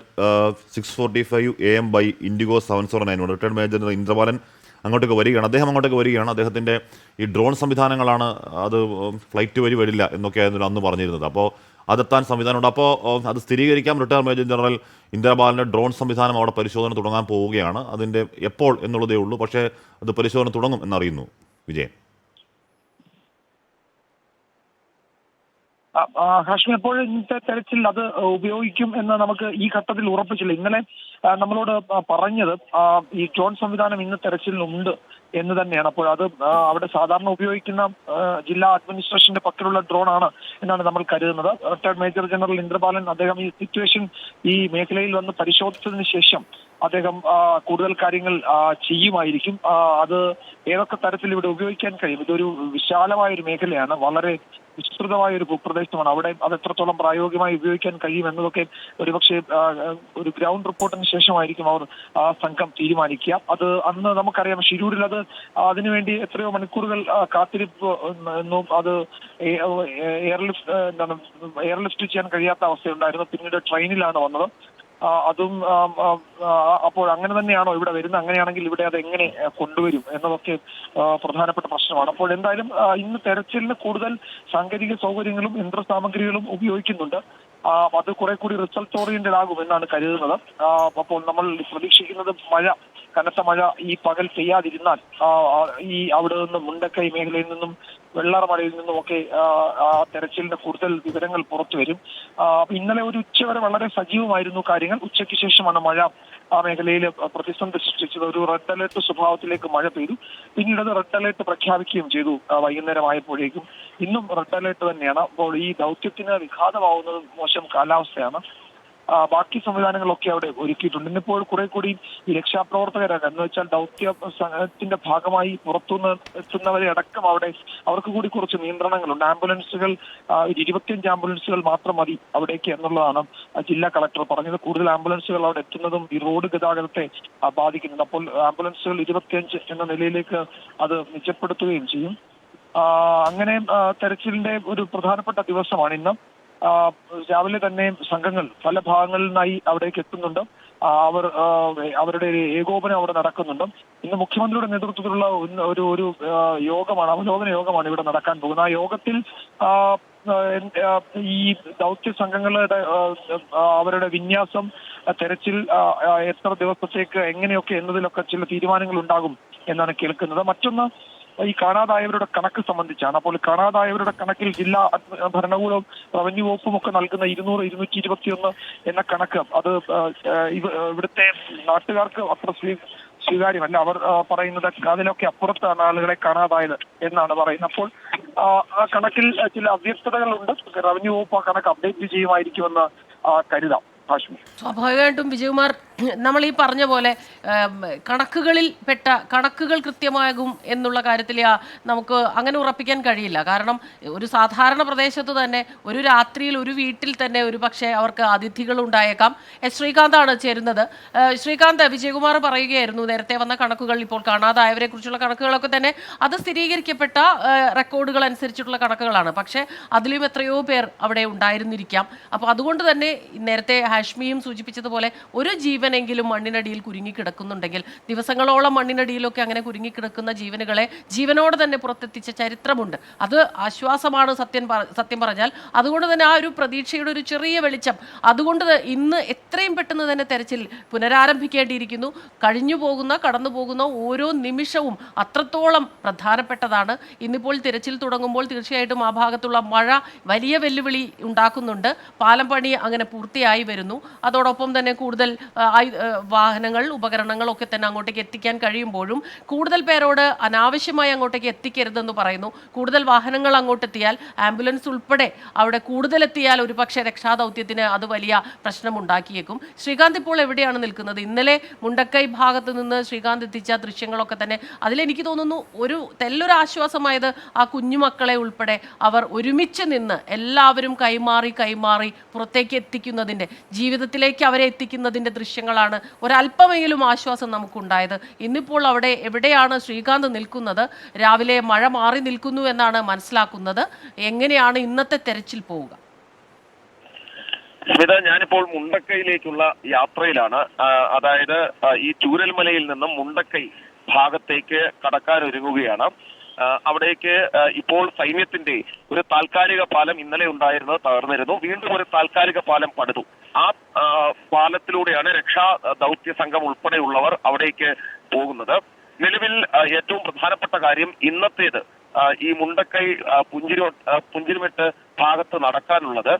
6:45 AM by IndiGo 709. Retired major Indrabalan അങ്ങോട്ടേക്ക് വരികയാണ്. അദ്ദേഹത്തിൻ്റെ ഈ ഡ്രോൺ സംവിധാനങ്ങളാണ് അത് ഫ്ലൈറ്റ് വഴി വരില്ല എന്നൊക്കെയായിരുന്നു അന്ന് പറഞ്ഞിരുന്നത്. അപ്പോൾ അതെത്താൻ സംവിധാനമുണ്ട്. അപ്പോൾ അത് സ്ഥിരീകരിക്കാം. റിട്ടയർഡ് മേജർ ജനറൽ ഇന്ദ്രബാലൻ്റെ ഡ്രോൺ സംവിധാനം അവിടെ പരിശോധന തുടങ്ങാൻ പോവുകയാണ്. അതിൻ്റെ എപ്പോൾ എന്നുള്ളതേ ഉള്ളൂ. പക്ഷേ അത് പരിശോധന തുടങ്ങും എന്നറിയുന്നു വിജയൻ. ഹാഷ്മി, എപ്പോഴും ഇന്നത്തെ തെരച്ചിൽ അത് ഉപയോഗിക്കും എന്ന് നമുക്ക് ഈ ഘട്ടത്തിൽ ഉറപ്പിച്ചില്ല. ഇന്നലെ നമ്മളോട് പറഞ്ഞത് ഈ ഡ്രോൺ സംവിധാനം ഇന്ന് തെരച്ചിലിനുണ്ട് എന്ന് തന്നെയാണ്. അപ്പോൾ അത് അവിടെ സാധാരണ ഉപയോഗിക്കുന്ന ജില്ലാ അഡ്മിനിസ്ട്രേഷന്റെ പക്കലുള്ള ഡ്രോൺ ആണ് എന്നാണ് നമ്മൾ കരുതുന്നത്. റിട്ടയർഡ് മേജർ ജനറൽ ഇന്ദ്രപാലൻ അദ്ദേഹം ഈ സിറ്റുവേഷൻ ഈ മേഖലയിൽ വന്ന് പരിശോധിച്ചതിന് ശേഷം അദ്ദേഹം കൂടുതൽ കാര്യങ്ങൾ ചെയ്യുമായിരിക്കും. അത് ഏതൊക്കെ തരത്തിൽ ഇവിടെ ഉപയോഗിക്കാൻ കഴിയും. ഇതൊരു വിശാലമായ ഒരു മേഖലയാണ്, വളരെ വിസ്തൃതമായ ഒരു ഭൂപ്രദേശമാണ്. അവിടെ അത് എത്രത്തോളം പ്രായോഗികമായി ഉപയോഗിക്കാൻ കഴിയും എന്നതൊക്കെ ഒരുപക്ഷെ ഒരു ഗ്രൗണ്ട് റിപ്പോർട്ടിന് ശേഷമായിരിക്കും അവർ ആ സംഘം തീരുമാനിക്കുക. അത് അന്ന് നമുക്കറിയാം ഷിരൂരിൽ അത് അതിനുവേണ്ടി എത്രയോ മണിക്കൂറുകൾ കാത്തിരിപ്പ് എന്നും അത് എയർലിഫ്റ്റ് ചെയ്യാൻ കഴിയാത്ത അവസ്ഥയുണ്ടായിരുന്നു. പിന്നീട് ട്രെയിനിലാണ് വന്നത്. അതും അപ്പോൾ അങ്ങനെ തന്നെയാണോ ഇവിടെ വരുന്നത്? അങ്ങനെയാണെങ്കിൽ ഇവിടെ അത് എങ്ങനെ കൊണ്ടുവരും എന്നതൊക്കെ പ്രധാനപ്പെട്ട പ്രശ്നമാണ്. അപ്പോൾ എന്തായാലും ഇന്ന് തെരച്ചിലിന് കൂടുതൽ സാങ്കേതിക സൗകര്യങ്ങളും യന്ത്രസാമഗ്രികളും ഉപയോഗിക്കുന്നുണ്ട്. അത് കുറെ കൂടി റിസൾട്ട് ഓറിയന്റഡ് ആകും എന്നാണ് കരുതുന്നത്. അപ്പോൾ നമ്മൾ പ്രതീക്ഷിക്കുന്നത് കനത്ത മഴ ഈ പകൽ പെയ്യാതിരുന്നാൽ ഈ അവിടെ നിന്നും മുണ്ടക്കൈ മേഖലയിൽ നിന്നും വെള്ളാർമലയിൽ നിന്നുമൊക്കെ തെരച്ചിലിന്റെ കൂടുതൽ വിവരങ്ങൾ പുറത്തു വരും. ഇന്നലെ ഒരു ഉച്ചവരെ വളരെ സജീവമായിരുന്നു കാര്യങ്ങൾ. ഉച്ചയ്ക്ക് ശേഷമാണ് മഴ ആ മേഖലയിൽ പ്രതിസന്ധി സൃഷ്ടിച്ചത്. ഒരു റെഡ് അലേർട്ട് സ്വഭാവത്തിലേക്ക് മഴ പെയ്തു. പിന്നീട് അത് റെഡ് അലേർട്ട് പ്രഖ്യാപിക്കുകയും ചെയ്തു വൈകുന്നേരം ആയപ്പോഴേക്കും. ഇന്നും റെഡ് അലേർട്ട് തന്നെയാണ്. അപ്പോൾ ഈ ദൗത്യത്തിന് വിഘാതമാവുന്നത് മോശം കാലാവസ്ഥയാണ്. ബാക്കി സംവിധാനങ്ങളൊക്കെ അവിടെ ഒരുക്കിയിട്ടുണ്ട്. ഇന്നിപ്പോൾ കുറെ കൂടി ഈ രക്ഷാപ്രവർത്തകരാണ് എന്ന് വെച്ചാൽ ദൗത്യത്തിന്റെ ഭാഗമായി പുറത്തുനിന്ന് എത്തുന്നവരെ അടക്കം അവിടെ അവർക്ക് കൂടി കുറച്ച് നിയന്ത്രണങ്ങളുണ്ട്. ആംബുലൻസുകൾ 25 ആംബുലൻസുകൾ മാത്രം മതി അവിടേക്ക് എന്നുള്ളതാണ് ജില്ലാ കളക്ടർ പറഞ്ഞത്. കൂടുതൽ ആംബുലൻസുകൾ അവിടെ എത്തുന്നതും ഈ റോഡ് ഗതാഗതത്തെ ബാധിക്കുന്നുണ്ട്. അപ്പോൾ ആംബുലൻസുകൾ 25 എന്ന നിലയിലേക്ക് അത് നിജപ്പെടുത്തുകയും ചെയ്യും. അങ്ങനെ തെരച്ചിലിന്റെ ഒരു പ്രധാനപ്പെട്ട ദിവസമാണ് ഇന്ന്. രാവിലെ തന്നെ സംഘങ്ങൾ പല ഭാഗങ്ങളിൽ നിന്നായി അവിടേക്ക് എത്തുന്നുണ്ട്. അവരുടെ ഏകോപനം അവിടെ നടക്കുന്നുണ്ട്. ഇന്ന് മുഖ്യമന്ത്രിയുടെ നേതൃത്വത്തിലുള്ള ഒരു യോഗമാണ്, അവലോകന യോഗമാണ് ഇവിടെ നടക്കാൻ പോകുന്നത്. ആ യോഗത്തിൽ ഈ ദൗത്യ സംഘങ്ങളുടെ അവരുടെ വിന്യാസം, തെരച്ചിൽ എത്ര ദിവസത്തേക്ക് എങ്ങനെയൊക്കെ എന്നതിലൊക്കെ ചില തീരുമാനങ്ങൾ ഉണ്ടാകും എന്നാണ് കേൾക്കുന്നത്. മറ്റൊന്ന് ഈ കാണാതായവരുടെ കണക്ക് സംബന്ധിച്ചാണ്. അപ്പോൾ കാണാതായവരുടെ കണക്കിൽ ജില്ലാ ഭരണകൂടവും റവന്യൂ വകുപ്പും ഒക്കെ നൽകുന്ന 200-221 എന്ന കണക്ക് അത് ഇവിടുത്തെ നാട്ടുകാർക്ക് അത്ര സ്വീകാര്യമല്ല. അവർ പറയുന്നത് അതിനൊക്കെ അപ്പുറത്താണ് ആളുകളെ കാണാതായത് എന്നാണ് പറയുന്നത്. അപ്പോൾ ആ കണക്കിൽ ചില അവ്യക്തതകളുണ്ട്. റവന്യൂ വകുപ്പ് ആ കണക്ക് അപ്ഡേറ്റ് ചെയ്യുമായിരിക്കുമെന്ന് കരുതാം. സ്വാഭാവികമായിട്ടും വിജയകുമാർ, നമ്മൾ ഈ പറഞ്ഞ പോലെ കണക്കുകൾ കൃത്യമാകും എന്നുള്ള കാര്യത്തിൽ നമുക്ക് അങ്ങനെ ഉറപ്പിക്കാൻ കഴിയില്ല. കാരണം ഒരു സാധാരണ പ്രദേശത്ത് തന്നെ ഒരു രാത്രിയിൽ ഒരു വീട്ടിൽ തന്നെ ഒരു പക്ഷേ അവർക്ക് അതിഥികൾ ഉണ്ടായേക്കാം. ശ്രീകാന്താണ് ചേരുന്നത്. ശ്രീകാന്ത്, വിജയകുമാർ പറയുകയായിരുന്നു നേരത്തെ വന്ന കണക്കുകൾ, ഇപ്പോൾ കാണാതായവരെ കുറിച്ചുള്ള കണക്കുകളൊക്കെ തന്നെ അത് സ്ഥിരീകരിക്കപ്പെട്ട റെക്കോർഡുകൾ അനുസരിച്ചിട്ടുള്ള കണക്കുകളാണ്. പക്ഷേ അതിലും എത്രയോ പേർ അവിടെ ഉണ്ടായിരുന്നിരിക്കാം. അപ്പോൾ അതുകൊണ്ട് തന്നെ നേരത്തെ ഹാഷ്മിയും സൂചിപ്പിച്ചതുപോലെ ഒരു ജീവനെങ്കിലും മണ്ണിനടിയിൽ കുരുങ്ങിക്കിടക്കുന്നുണ്ടെങ്കിൽ, ദിവസങ്ങളോളം മണ്ണിനടിയിലൊക്കെ അങ്ങനെ കുരുങ്ങിക്കിടക്കുന്ന ജീവനുകളെ ജീവനോടെ തന്നെ പുറത്തെത്തിച്ച ചരിത്രമുണ്ട്. അത് ആശ്വാസമാണ് സത്യം പറഞ്ഞാൽ. അതുകൊണ്ട് തന്നെ ആ ഒരു പ്രതീക്ഷയുടെ ഒരു ചെറിയ വെളിച്ചം, അതുകൊണ്ട് ഇന്ന് എത്രയും പെട്ടെന്ന് തന്നെ തെരച്ചിൽ പുനരാരംഭിക്കേണ്ടിയിരിക്കുന്നു. കടന്നു പോകുന്ന ഓരോ നിമിഷവും അത്രത്തോളം പ്രധാനപ്പെട്ടതാണ്. ഇന്നിപ്പോൾ തിരച്ചിൽ തുടങ്ങുമ്പോൾ തീർച്ചയായിട്ടും ആ ഭാഗത്തുള്ള മഴ വലിയ വെല്ലുവിളി ഉണ്ടാക്കുന്നുണ്ട്. പാലം പണി അങ്ങനെ പൂർത്തിയായി വരുന്നു. അതോടൊപ്പം തന്നെ കൂടുതൽ വാഹനങ്ങൾ, ഉപകരണങ്ങളൊക്കെ തന്നെ അങ്ങോട്ടേക്ക് എത്തിക്കാൻ കഴിയുമ്പോഴും കൂടുതൽ പേരോട് അനാവശ്യമായി അങ്ങോട്ടേക്ക് എത്തിക്കരുതെന്ന് പറയുന്നു. കൂടുതൽ വാഹനങ്ങൾ അങ്ങോട്ടെത്തിയാൽ, ആംബുലൻസ് ഉൾപ്പെടെ അവിടെ കൂടുതലെത്തിയാൽ ഒരു പക്ഷേ രക്ഷാദൗത്യത്തിന് അത് വലിയ പ്രശ്നമുണ്ടാക്കിയേക്കും. ശ്രീകാന്ത് ഇപ്പോൾ എവിടെയാണ് നിൽക്കുന്നത്? ഇന്നലെ മുണ്ടക്കൈ ഭാഗത്ത് നിന്ന് ശ്രീകാന്ത് എത്തിച്ച ദൃശ്യങ്ങളൊക്കെ തന്നെ അതിലെനിക്ക് തോന്നുന്നു ഒരു ആശ്വാസമായത് ആ കുഞ്ഞുമക്കളെ ഉൾപ്പെടെ അവർ ഒരുമിച്ച് നിന്ന് എല്ലാവരും കൈമാറി പുറത്തേക്ക് എത്തിക്കുന്നതിൻ്റെ, ജീവിതത്തിലേക്ക് അവരെ എത്തിക്കുന്നതിൻ്റെ ദൃശ്യങ്ങളാണ് ഒരല്പമെങ്കിലും ആശ്വാസം നമുക്കുണ്ടായത്. ഇന്നിപ്പോൾ അവിടെ എവിടെയാണ് ശ്രീകാന്ത് നിൽക്കുന്നത്? രാവിലെ മഴ മാറി നിൽക്കുന്നു എന്നാണ് മനസ്സിലാക്കുന്നത്. എങ്ങനെയാണ് ഇന്നത്തെ തെരച്ചിൽ പോവുക? സ്മിത, ഞാനിപ്പോൾ മുണ്ടക്കൈയിലേക്കുള്ള യാത്രയിലാണ്. അതായത് ഈ ചൂരൽമലയിൽ നിന്നും മുണ്ടക്കൈ ഭാഗത്തേക്ക് കടക്കാനൊരുങ്ങുകയാണ്. അവിടേക്ക് ഇപ്പോൾ സൈന്യത്തിന്റെ ഒരു താൽക്കാലിക പാലം ഇന്നലെ ഉണ്ടായിരുന്നത് തകർന്നിരുന്നു. വീണ്ടും ഒരു താൽക്കാലിക പാലം പണിതു. ആ പാലത്തിലൂടെയാണ് രക്ഷാ ദൗത്യ സംഘം ഉൾപ്പെടെയുള്ളവർ അവിടേക്ക് പോകുന്നത്. നിലവിൽ ഏറ്റവും പ്രധാനപ്പെട്ട കാര്യം ഇന്നത്തേത് ഈ മുണ്ടക്കൈ പുഞ്ചിരിമെട്ട് ഭാഗത്ത് നടക്കാനുള്ളത്.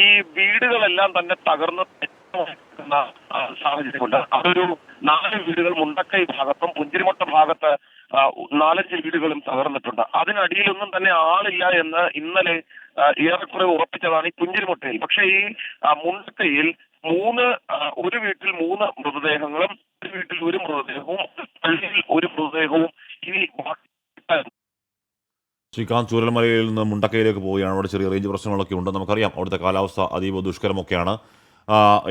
ഈ വീടുകളെല്ലാം തന്നെ തകർന്ന് സാഹചര്യമുണ്ട്. അതൊരു 4 വീടുകൾ മുണ്ടക്കൈ ഭാഗത്തും പുഞ്ചിരിമൊട്ട ഭാഗത്ത് 4-5 വീടുകളും തകർന്നിട്ടുണ്ട്. അതിനടിയിലൊന്നും തന്നെ ആളില്ല എന്ന് ഇന്നലെ ഏറെക്കുറെ ഉറപ്പിച്ചതാണ് ഈ പുഞ്ചിരിമൊട്ടയിൽ. പക്ഷേ ഈ മുണ്ടക്കൈയിൽ ഒരു വീട്ടിൽ 3 മൃതദേഹങ്ങളും ഒരു വീട്ടിൽ 1 മൃതദേഹവും പള്ളിയിൽ 1 മൃതദേഹവും ഇനി ശ്രീകാന്ത് ചൂരൽമലയിൽ നിന്ന് മുണ്ടക്കയിലേക്ക് പോവുകയാണ്. അവിടെ ചെറിയ റേഞ്ച് പ്രശ്നങ്ങളൊക്കെ ഉണ്ട്. നമുക്കറിയാം അവിടുത്തെ കാലാവസ്ഥ അതീവ ദുഷ്കരമൊക്കെയാണ്.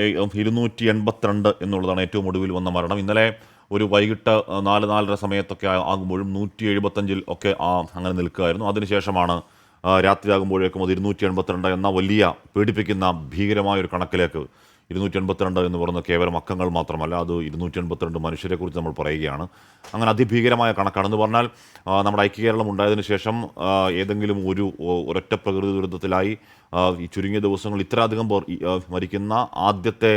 282 എന്നുള്ളതാണ് ഏറ്റവും ഒടുവിൽ വന്ന മരണം. ഇന്നലെ ഒരു വൈകിട്ട് 4-4:30 സമയത്തൊക്കെ ആകുമ്പോഴും 175 ഒക്കെ അങ്ങനെ നിൽക്കുകയായിരുന്നു. അതിനുശേഷമാണ് രാത്രിയാകുമ്പോഴേക്കും അത് 282 എന്ന വലിയ പേടിപ്പിക്കുന്ന ഭീകരമായ ഒരു കണക്കിലേക്ക് 282 എന്ന് പറയുന്നത് കേവലം അക്കങ്ങൾ മാത്രമല്ല, അത് 282 മനുഷ്യരെക്കുറിച്ച് നമ്മൾ പറയുകയാണ്. അങ്ങനെ അതിഭീകരമായ കണക്കാണെന്ന് പറഞ്ഞാൽ നമ്മുടെ ഐക്യകേരളം ഉണ്ടായതിനു ശേഷം ഏതെങ്കിലും ഒരൊറ്റ പ്രകൃതി ദുരന്തത്തിലായി ഈ ചുരുങ്ങിയ ദിവസങ്ങൾ ഇത്രയധികം പേർ മരിക്കുന്ന ആദ്യത്തെ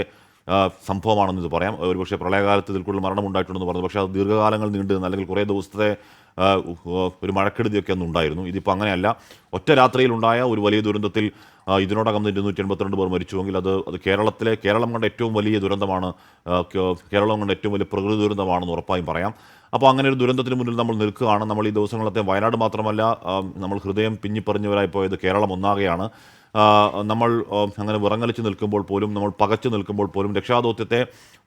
സംഭവമാണെന്ന് ഇത് പറയാം. ഒരുപക്ഷെ പ്രളയകാലത്ത് ഇതിൽ കൂടുതൽ മരണം ഉണ്ടായിട്ടുണ്ടെന്ന് പറഞ്ഞു. പക്ഷേ അത് ദീർഘകാലങ്ങൾ നീണ്ടു നിന്ന് അല്ലെങ്കിൽ കുറേ ദിവസത്തെ ഒരു മഴക്കെടുതിയൊക്കെ അന്ന് ഉണ്ടായിരുന്നു. ഇതിപ്പോൾ അങ്ങനെയല്ല. ഒറ്റ രാത്രിയിലുണ്ടായ ഒരു വലിയ ദുരന്തത്തിൽ ഇതിനോടകം 282 പേർ മരിച്ചുവെങ്കിൽ അത് കേരളം കണ്ട ഏറ്റവും വലിയ ദുരന്തമാണ്, കേരളം കണ്ട ഏറ്റവും വലിയ പ്രകൃതി ദുരന്തമാണെന്ന് ഉറപ്പായും പറയാം. അപ്പോൾ അങ്ങനെ ഒരു ദുരന്തത്തിന് മുന്നിൽ നമ്മൾ നിൽക്കുകയാണ്. നമ്മൾ ഈ ദിവസങ്ങളത്തെ വയനാട് മാത്രമല്ല, നമ്മൾ ഹൃദയം പിഞ്ഞിപ്പറിഞ്ഞവരായി പോയത് കേരളം ഒന്നാകെയാണ്. നമ്മൾ അങ്ങനെ വിറങ്ങലിച്ച് നിൽക്കുമ്പോൾ പോലും, നമ്മൾ പകച്ചു നിൽക്കുമ്പോൾ പോലും രക്ഷാദൗത്യത്തെ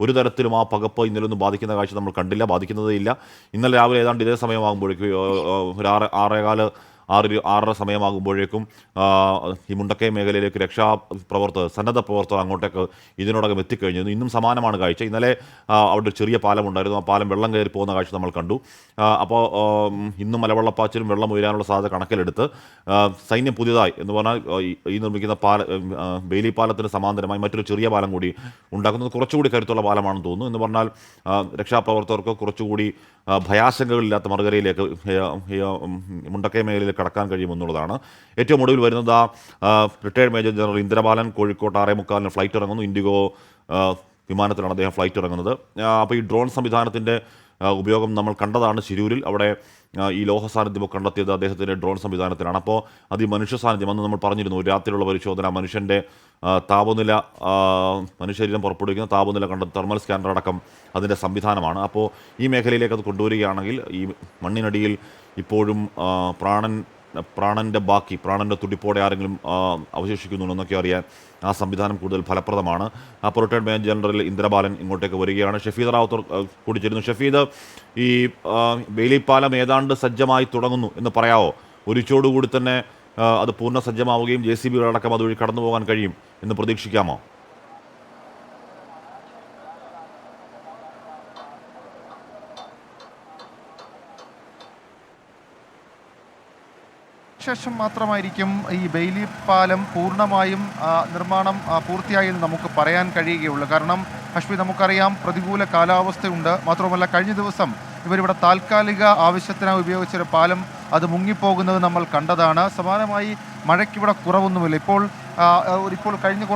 ഒരു തരത്തിലും ആ പകപ്പ് ഇന്നലൊന്നും ബാധിക്കുന്ന കാഴ്ച നമ്മൾ കണ്ടില്ല, ബാധിക്കുന്നതേ ഇല്ല. ഇന്നലെ രാവിലെ ഏതാണ്ട് ഇതേ സമയമാകുമ്പോഴേക്കും ഒരു 6:30 സമയമാകുമ്പോഴേക്കും ഈ മുണ്ടക്കൈ മേഖലയിലേക്ക് സന്നദ്ധ പ്രവർത്തകർ അങ്ങോട്ടേക്ക് ഇതിനോടകം എത്തിക്കഴിഞ്ഞിരുന്നു. ഇന്നും സമാനമാണ് കാഴ്ച. ഇന്നലെ അവിടെ ഒരു ചെറിയ പാലം ഉണ്ടായിരുന്നു. ആ പാലം വെള്ളം കയറി പോകുന്ന കാഴ്ച നമ്മൾ കണ്ടു. അപ്പോൾ ഇന്നും മലവെള്ളപ്പാച്ചിലും വെള്ളം ഉയരാനുള്ള സാധ്യത കണക്കിലെടുത്ത് സൈന്യം പുതിയതായി എന്ന് പറഞ്ഞാൽ ഈ നിർമ്മിക്കുന്ന ബെയിലി പാലത്തിന് സമാന്തരമായി മറ്റൊരു ചെറിയ പാലം കൂടി ഉണ്ടാക്കുന്നത് കുറച്ചുകൂടി കരുത്തുള്ള പാലമാണെന്ന് തോന്നുന്നു. എന്ന് പറഞ്ഞാൽ രക്ഷാപ്രവർത്തകർക്ക് കുറച്ചുകൂടി ഭയാശങ്കകളില്ലാത്ത മറുകരയിലേക്ക് മുണ്ടക്കൈ മേഖലയിലേക്ക് കടക്കാൻ കഴിയുമെന്നുള്ളതാണ്. ഏറ്റവും ഒടുവിൽ വരുന്നത് റിട്ടയർഡ് മേജർ ജനറൽ ഇന്ദ്രബാലൻ കോഴിക്കോട്ട് 6:45 ഫ്ലൈറ്റ് ഇറങ്ങുന്നു. ഇൻഡിഗോ വിമാനത്തിലാണ് അദ്ദേഹം ഫ്ലൈറ്റ് ഇറങ്ങുന്നത്. അപ്പോൾ ഈ ഡ്രോൺ സംവിധാനത്തിൻ്റെ ഉപയോഗം നമ്മൾ കണ്ടതാണ് ശിരൂരിൽ. അവിടെ ഈ ലോഹ സാന്നിധ്യമൊക്കെ കണ്ടെത്തിയത് അദ്ദേഹത്തിൻ്റെ ഡ്രോൺ സംവിധാനത്തിലാണ്. അപ്പോൾ അത് ഈ മനുഷ്യ സാന്നിധ്യം അന്ന് നമ്മൾ പറഞ്ഞിരുന്നു, ഒരു രാത്രിയുള്ള പരിശോധന, മനുഷ്യൻ്റെ താപനില, മനുഷ്യശരീരം പുറപ്പെടുവിക്കുന്ന താപനില കണ്ട തെർമൽ സ്കാനർ അടക്കം അതിൻ്റെ സംവിധാനമാണ്. അപ്പോൾ ഈ മേഖലയിലേക്ക് അത് കൊണ്ടുവരികയാണെങ്കിൽ ഈ മണ്ണിനടിയിൽ ഇപ്പോഴും പ്രാണൻ്റെ തുടിപ്പോടെ ആരെങ്കിലും അവശേഷിക്കുന്നുണ്ടെന്നൊക്കെ അറിയാൻ ആ സംവിധാനം കൂടുതൽ ഫലപ്രദമാണ്. അപ്പോൾ റിട്ടയർഡ് മേജർ ജനറൽ ഇന്ദ്രബാലൻ ഇങ്ങോട്ടേക്ക് വരികയാണ്. ഷഫീദ് റാവത്തർ കൂടി ചേരുന്നു. ഷഫീദ്, ഈ ബെയിലി പാലം ഏതാണ്ട് സജ്ജമായി തുടങ്ങുന്നു എന്ന് പറയാമോ? ഒരിച്ചോടുകൂടി തന്നെ അത് പൂർണ്ണ സജ്ജമാവുകയും JCB അടക്കം അതുവഴി കടന്നു പോകാൻ കഴിയും എന്ന് പ്രതീക്ഷിക്കാമോ? ശേഷം മാത്രമായിരിക്കും ഈ ബെയിലി പാലം പൂർണ്ണമായും നിർമ്മാണം പൂർത്തിയായെന്ന് നമുക്ക് പറയാൻ കഴിയുകയുള്ളൂ. കാരണം അശ്വി, നമുക്കറിയാം പ്രതികൂല കാലാവസ്ഥയുണ്ട്. മാത്രമല്ല കഴിഞ്ഞ ദിവസം ഇവരിവിടെ താൽക്കാലിക ആവശ്യത്തിനായി ഉപയോഗിച്ചൊരു പാലം അത് മുങ്ങിപ്പോകുന്നത് നമ്മൾ കണ്ടതാണ്. സമാനമായി മഴയ്ക്കിവിടെ കുറവൊന്നുമില്ല. ഇപ്പോൾ കഴിഞ്ഞ്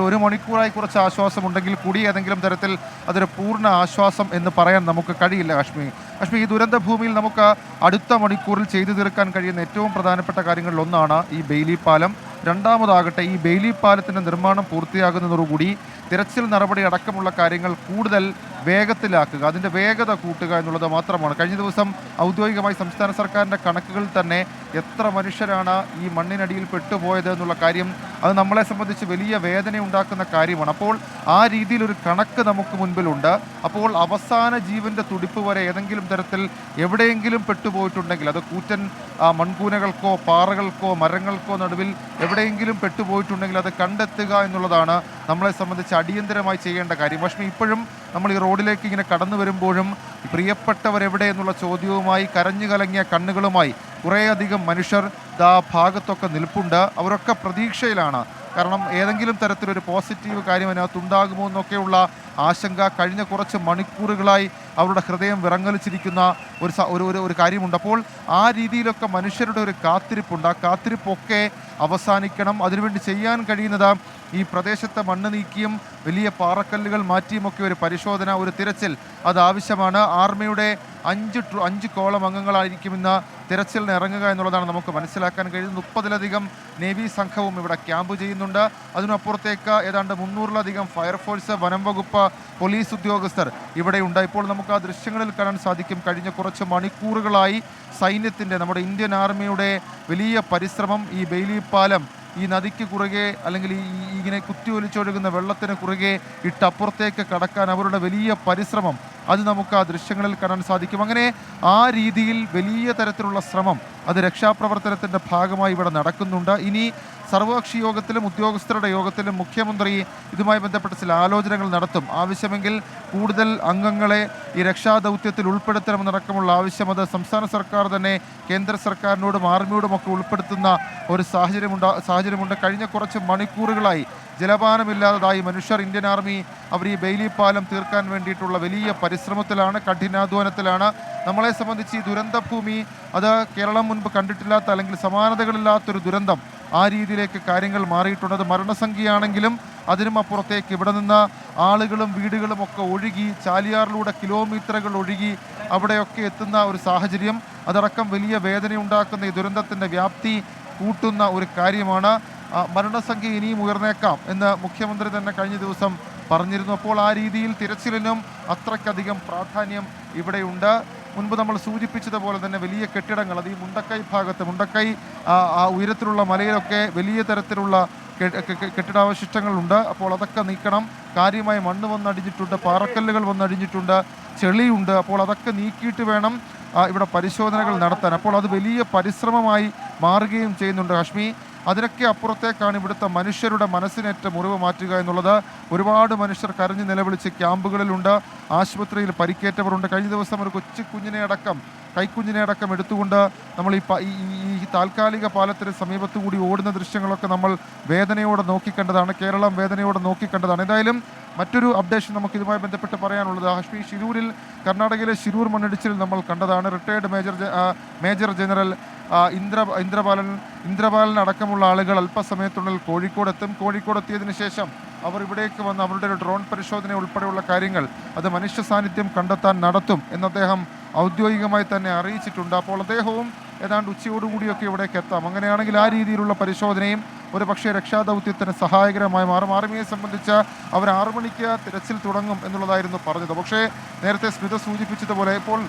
ഒരു മണിക്കൂറായി കുറച്ച് ആശ്വാസമുണ്ടെങ്കിൽ കൂടി ഏതെങ്കിലും തരത്തിൽ അതൊരു പൂർണ്ണ ആശ്വാസം എന്ന് പറയാൻ നമുക്ക് കഴിയില്ല. അശ്മി, ഈ ദുരന്ത ഭൂമിയിൽ നമുക്ക് അടുത്ത മണിക്കൂറിൽ ചെയ്തു തീർക്കാൻ കഴിയുന്ന ഏറ്റവും പ്രധാനപ്പെട്ട കാര്യങ്ങളിലൊന്നാണ് ഈ ബെയിലി പാലം. രണ്ടാമതാകട്ടെ, ഈ ബെയിലി പാലത്തിൻ്റെ നിർമ്മാണം പൂർത്തിയാകുന്നതോടുകൂടി തിരച്ചിൽ നടപടി അടക്കമുള്ള കാര്യങ്ങൾ കൂടുതൽ വേഗത്തിലാക്കുക, അതിൻ്റെ വേഗത കൂട്ടുക എന്നുള്ളത് മാത്രമാണ്. കഴിഞ്ഞ ദിവസം ഔദ്യോഗികമായി സംസ്ഥാന സർക്കാരിൻ്റെ കണക്കുകളിൽ തന്നെ എത്ര മനുഷ്യരാണ് ഈ മണ്ണിനടിയിൽ പെട്ടുപോയത് എന്നുള്ള കാര്യം, അത് നമ്മളെ സംബന്ധിച്ച് വലിയ വേദന ഉണ്ടാക്കുന്ന കാര്യമാണ്. അപ്പോൾ ആ രീതിയിലൊരു കണക്ക് നമുക്ക് മുൻപിലുണ്ട്. അപ്പോൾ അവസാന ജീവൻ്റെ തുടിപ്പ് വരെ ഏതെങ്കിലും തരത്തിൽ എവിടെയെങ്കിലും പെട്ടുപോയിട്ടുണ്ടെങ്കിൽ, അത് കൂറ്റൻ മൺകൂനകൾക്കോ പാറകൾക്കോ മരങ്ങൾക്കോ നടുവിൽ എവിടെയെങ്കിലും പെട്ടുപോയിട്ടുണ്ടെങ്കിൽ അത് കണ്ടെത്തുക എന്നുള്ളതാണ് നമ്മളെ സംബന്ധിച്ച് അടിയന്തരമായി ചെയ്യേണ്ട കാര്യം. പക്ഷേ ഇപ്പോഴും നമ്മൾ ഈ റോഡിലേക്ക് ഇങ്ങനെ കടന്നു വരുമ്പോഴും പ്രിയപ്പെട്ടവരെവിടെ എന്നുള്ള ചോദ്യവുമായി കരഞ്ഞു കലങ്ങിയ കണ്ണുകളുമായി കുറേയധികം മനുഷ്യർ ഭാഗത്തൊക്കെ നിൽപ്പുണ്ട്. അവരൊക്കെ പ്രതീക്ഷയിലാണ്. കാരണം ഏതെങ്കിലും തരത്തിലൊരു പോസിറ്റീവ് കാര്യം അതിനകത്തുണ്ടാകുമോ എന്നൊക്കെയുള്ള ആശങ്ക കഴിഞ്ഞ കുറച്ച് മണിക്കൂറുകളായി അവരുടെ ഹൃദയം വിറങ്ങലിച്ചിരിക്കുന്ന ഒരു കാര്യമുണ്ട്. അപ്പോൾ ആ രീതിയിലൊക്കെ മനുഷ്യരുടെ ഒരു കാത്തിരിപ്പുണ്ട്. ആ കാത്തിരിപ്പൊക്കെ അവസാനിക്കണം. അതിനുവേണ്ടി ചെയ്യാൻ കഴിയുന്നത് ഈ പ്രദേശത്തെ മണ്ണ് നീക്കിയും വലിയ പാറക്കല്ലുകൾ മാറ്റിയുമൊക്കെ ഒരു പരിശോധന, ഒരു തിരച്ചിൽ അത് ആവശ്യമാണ്. ആർമിയുടെ 5 കോളം അംഗങ്ങളായിരിക്കും ഇന്ന് തിരച്ചിലിന് ഇറങ്ങുക എന്നുള്ളതാണ് നമുക്ക് മനസ്സിലാക്കാൻ കഴിയുന്നത്. 30-ലധികം നേവി സംഘവും ഇവിടെ ക്യാമ്പ് ചെയ്യുന്നുണ്ട്. അതിനപ്പുറത്തേക്ക് ഏതാണ്ട് 300-ലധികം ഫയർഫോഴ്സ്, വനം വകുപ്പ്, പോലീസ് ഉദ്യോഗസ്ഥർ ഇവിടെയുണ്ട്. ഇപ്പോൾ നമുക്ക് ആ ദൃശ്യങ്ങളിൽ കാണാൻ സാധിക്കും, കഴിഞ്ഞ കുറച്ച് മണിക്കൂറുകളായി സൈന്യത്തിൻ്റെ, നമ്മുടെ ഇന്ത്യൻ ആർമിയുടെ വലിയ പരിശ്രമം ഈ ബെയിലി പാലം ഈ നദിക്ക് കുറുകെ അല്ലെങ്കിൽ ഇങ്ങനെ കുത്തിയൊലിച്ചൊഴുകുന്ന വെള്ളത്തിന് കുറുകെ ഇട്ടപ്പുറത്തേക്ക് കടക്കാൻ അവരുടെ വലിയ പരിശ്രമം അത് നമുക്ക് ആ ദൃശ്യങ്ങളിൽ കാണാൻ സാധിക്കും. അങ്ങനെ ആ രീതിയിൽ വലിയ തരത്തിലുള്ള ശ്രമം അത് രക്ഷാപ്രവർത്തനത്തിൻ്റെ ഭാഗമായി ഇവിടെ നടക്കുന്നുണ്ട്. ഇനി സർവകക്ഷി യോഗത്തിലും ഉദ്യോഗസ്ഥരുടെ യോഗത്തിലും മുഖ്യമന്ത്രി ഇതുമായി ബന്ധപ്പെട്ട ചില ആലോചനകൾ നടത്തും. ആവശ്യമെങ്കിൽ കൂടുതൽ അംഗങ്ങളെ ഈ രക്ഷാദൗത്യത്തിൽ ഉൾപ്പെടുത്തണമെന്നടക്കമുള്ള ആവശ്യം അത് സംസ്ഥാന സർക്കാർ തന്നെ കേന്ദ്ര സർക്കാരിനോടും ആർമിയോടുമൊക്കെ ഉൾപ്പെടുത്തുന്ന ഒരു സാഹചര്യമുണ്ട്. കഴിഞ്ഞ കുറച്ച് മണിക്കൂറുകളായി ജലപാനമില്ലാതായി മനുഷ്യർ. ഇന്ത്യൻ ആർമി അവർ ഈ ബെയിലി പാലം തീർക്കാൻ വേണ്ടിയിട്ടുള്ള വലിയ പരിശ്രമത്തിലാണ്, കഠിനാധ്വാനത്തിലാണ്. നമ്മളെ സംബന്ധിച്ച് ഈ ദുരന്ത ഭൂമി അത് കേരളം മുൻപ് കണ്ടിട്ടില്ലാത്ത അല്ലെങ്കിൽ സമാനതകളില്ലാത്തൊരു ദുരന്തം ആ രീതിയിലേക്ക് കാര്യങ്ങൾ മാറിയിട്ടുണ്ട്. അത് മരണസംഖ്യയാണെങ്കിലും അതിനും അപ്പുറത്തേക്ക് ഇവിടെ നിന്ന് ആളുകളും വീടുകളും ഒക്കെ ഒഴുകി ചാലിയാറിലൂടെ കിലോമീറ്ററുകൾ ഒഴുകി അവിടെയൊക്കെ എത്തുന്ന ഒരു സാഹചര്യം, അതടക്കം വലിയ വേദനയുണ്ടാക്കുന്ന ഈ ദുരന്തത്തിൻ്റെ വ്യാപ്തി കൂട്ടുന്ന ഒരു കാര്യമാണ്. മരണസംഖ്യ ഇനിയും ഉയർന്നേക്കാം എന്ന് മുഖ്യമന്ത്രി തന്നെ കഴിഞ്ഞ ദിവസം പറഞ്ഞിരുന്നു. അപ്പോൾ ആ രീതിയിൽ തിരച്ചിലിനും അത്രയ്ക്കധികം പ്രാധാന്യം ഇവിടെയുണ്ട്. മുൻപ് നമ്മൾ സൂചിപ്പിച്ചതുപോലെ തന്നെ വലിയ കെട്ടിടങ്ങൾ, അത് ഈ മുണ്ടക്കൈ ഭാഗത്ത്, മുണ്ടക്കൈ ആ ഉയരത്തിലുള്ള മലയിലൊക്കെ വലിയ തരത്തിലുള്ള കെട്ടിടാവശിഷ്ടങ്ങളുണ്ട്. അപ്പോൾ അതൊക്കെ നീക്കണം. കാര്യമായ മണ്ണ് വന്നടിഞ്ഞിട്ടുണ്ട്, പാറക്കല്ലുകൾ വന്നടിഞ്ഞിട്ടുണ്ട്, ചെളിയുണ്ട്. അപ്പോൾ അതൊക്കെ നീക്കിയിട്ട് വേണം ഇവിടെ പരിശോധനകൾ നടത്താൻ. അപ്പോൾ അത് വലിയ പരിശ്രമമായി മാറുകയും ചെയ്യുന്നുണ്ട് ഹാഷ്മി. അതിനൊക്കെ അപ്പുറത്തേക്കാണ് ഇവിടുത്തെ മനുഷ്യരുടെ മനസ്സിനേറ്റ മുറിവ് മാറ്റുക എന്നുള്ളത്. ഒരുപാട് മനുഷ്യർ കരഞ്ഞ് നിലവിളിച്ച് ക്യാമ്പുകളിലുണ്ട്, ആശുപത്രിയിൽ പരിക്കേറ്റവരുണ്ട്. കഴിഞ്ഞ ദിവസം ഒരു കൈക്കുഞ്ഞിനെ അടക്കം എടുത്തുകൊണ്ട് നമ്മൾ ഈ താൽക്കാലിക പാലത്തിന് സമീപത്തു കൂടി ഓടുന്ന ദൃശ്യങ്ങളൊക്കെ നമ്മൾ വേദനയോടെ നോക്കിക്കണ്ടതാണ്, കേരളം വേദനയോടെ നോക്കിക്കണ്ടതാണ്. എന്തായാലും മറ്റൊരു അപ്ഡേഷൻ നമുക്ക് ഇതുമായി ബന്ധപ്പെട്ട് പറയാനുള്ളത് ഹാഷ്മി, ഷിരൂരിൽ, കർണാടകയിലെ ഷിരൂർ മണ്ണിടിച്ചിൽ നമ്മൾ കണ്ടതാണ്. റിട്ടയർഡ് മേജർ ജനറൽ ഇന്ദ്രപാലൻ അടക്കമുള്ള ആളുകൾ അല്പസമയത്തുള്ളിൽ കോഴിക്കോടെത്തും. കോഴിക്കോടെത്തിയതിനു ശേഷം അവർ ഇവിടേക്ക് വന്ന് അവരുടെ ഒരു ഡ്രോൺ പരിശോധന ഉൾപ്പെടെയുള്ള കാര്യങ്ങൾ അത് മനുഷ്യ സാന്നിധ്യം കണ്ടെത്താൻ നടത്തും എന്ന് അദ്ദേഹം ഔദ്യോഗികമായി തന്നെ അറിയിച്ചിട്ടുണ്ട്. അപ്പോൾ അദ്ദേഹവും ഏതാണ്ട് ഉച്ചയോടുകൂടിയൊക്കെ ഇവിടേക്ക് എത്താം. അങ്ങനെയാണെങ്കിൽ ആ രീതിയിലുള്ള പരിശോധനയും ഒരു പക്ഷേ രക്ഷാദൗത്യത്തിന് സഹായകരമായി മാറും. ആർമിയെ സംബന്ധിച്ച് അവർ 6 മണിക്ക് തിരച്ചിൽ തുടങ്ങും എന്നുള്ളതായിരുന്നു പറഞ്ഞത്. പക്ഷേ നേരത്തെ സ്മിത സൂചിപ്പിച്ചതുപോലെ ഇപ്പോൾ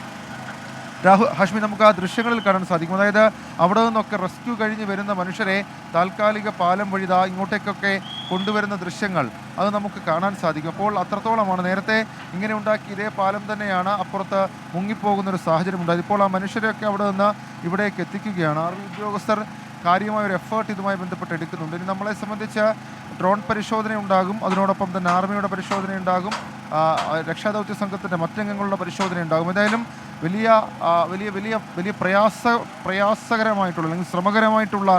ഹാഷ്മി നമുക്ക് ആ ദൃശ്യങ്ങളിൽ കാണാൻ സാധിക്കും. അതായത് അവിടെ നിന്നൊക്കെ റെസ്ക്യൂ കഴിഞ്ഞ് വരുന്ന മനുഷ്യരെ താൽക്കാലിക പാലം വഴി ഇങ്ങോട്ടേക്കൊക്കെ കൊണ്ടുവരുന്ന ദൃശ്യങ്ങൾ അത് നമുക്ക് കാണാൻ സാധിക്കും. അപ്പോൾ അത്രത്തോളമാണ്. നേരത്തെ ഇങ്ങനെ ഉണ്ടാക്കിയ ഇതേ പാലം തന്നെയാണ് അപ്പുറത്ത് മുങ്ങിപ്പോകുന്നൊരു സാഹചര്യം ഉണ്ടായത്. ഇപ്പോൾ ആ മനുഷ്യരെയൊക്കെ അവിടെ നിന്ന് ഇവിടേക്ക് എത്തിക്കുകയാണ്. ആർമി ഉദ്യോഗസ്ഥർ കാര്യമായ ഒരു എഫേർട്ട് ഇതുമായി ബന്ധപ്പെട്ട് എടുക്കുന്നുണ്ട്. ഇനി നമ്മളെ സംബന്ധിച്ച് ഡ്രോൺ പരിശോധന ഉണ്ടാകും, അതിനോടൊപ്പം തന്നെ ആർമിയുടെ പരിശോധന ഉണ്ടാകും, രക്ഷാദൗത്യ സംഘത്തിൻ്റെ മറ്റംഗങ്ങളുടെ പരിശോധന ഉണ്ടാകും. എന്തായാലും വലിയ പ്രയാസകരമായിട്ടുള്ള അല്ലെങ്കിൽ ശ്രമകരമായിട്ടുള്ള